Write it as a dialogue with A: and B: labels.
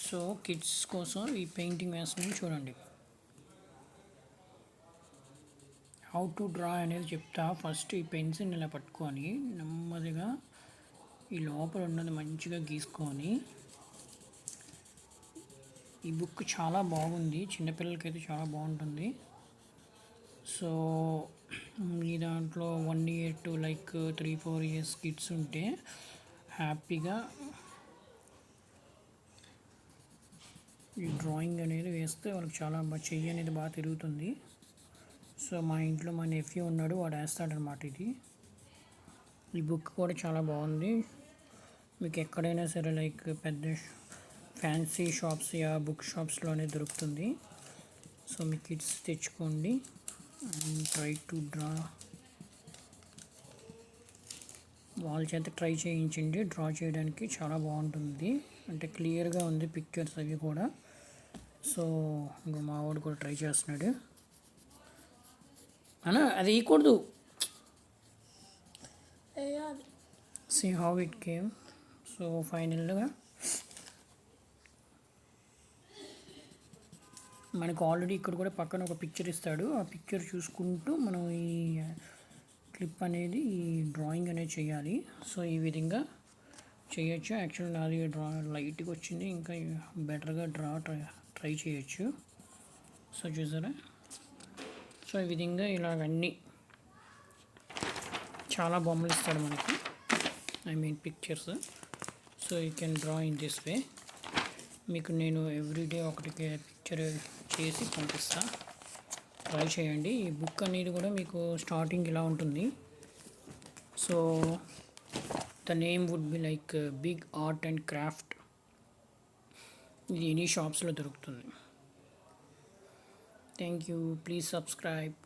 A: So kids కోసం ఈ painting వేస్తున్నాను చూడండి. హౌ టు డ్రా అనేది చెప్తా. ఫస్ట్ ఈ పెన్సిల్ ఇలా పట్టుకొని నెమ్మదిగా ఈ లోపల ఉన్నది మంచిగా గీసుకొని, ఈ బుక్ చాలా బాగుంది, చిన్నపిల్లలకైతే చాలా బాగుంటుంది. సో ఈ దాంట్లో 1 year to like 3-4 years kids ఉంటే హ్యాపీగా ఈ డ్రాయింగ్ అనేది వేస్తే వాళ్ళకి చాలా చెయ్యి అనేది బాగా తిరుగుతుంది. సో మా ఇంట్లో మా నెఫ్యూ ఉన్నాడు, వాడు వేస్తాడనమాట ఇది. ఈ బుక్ కూడా చాలా బాగుంది. మీకు ఎక్కడైనా సరే లైక్ పెద్ద ఫ్యాన్సీ షాప్స్ యా బుక్ షాప్స్లోనే దొరుకుతుంది. సో మీ కిడ్స్ తెచ్చుకోండి అండ్ ట్రై టు డ్రా. వాళ్ళ చేత ట్రై చేయించండి, డ్రా చేయడానికి చాలా బాగుంటుంది. అంటే క్లియర్గా ఉంది పిక్చర్స్ అవి కూడా. సో ఇంకా మా వాడు కూడా ట్రై చేస్తున్నాడు. అన్నా అది వేయకూడదు. See how it came. So ఫైనల్గా మనకు ఆల్రెడీ ఇక్కడ కూడా పక్కన ఒక పిక్చర్ ఇస్తాడు. ఆ పిక్చర్ చూసుకుంటూ మనం ఈ క్లిప్ అనేది ఈ డ్రాయింగ్ అనేది చేయాలి. సో ఈ విధంగా చేయొచ్చు. యాక్చువల్లీ నాది డ్రా లైట్గా వచ్చింది, ఇంకా బెటర్గా ట్రై చేయొచ్చు. సో చూసారా. సో ఈ విధంగా ఇలాగన్నీ చాలా బొమ్మలు ఇస్తాడు మనకి, I mean pictures. So you can draw in this way. మీకు నేను ఎవ్రీడే ఒకటి పిక్చర్ చేసి పంపిస్తా, ట్రై చేయండి. ఈ బుక్ అనేది కూడా మీకు స్టార్టింగ్ ఇలా ఉంటుంది. So the name would be like big art and craft. ఇది ఎనీ షాప్స్లో దొరుకుతుంది. Thank you, please subscribe.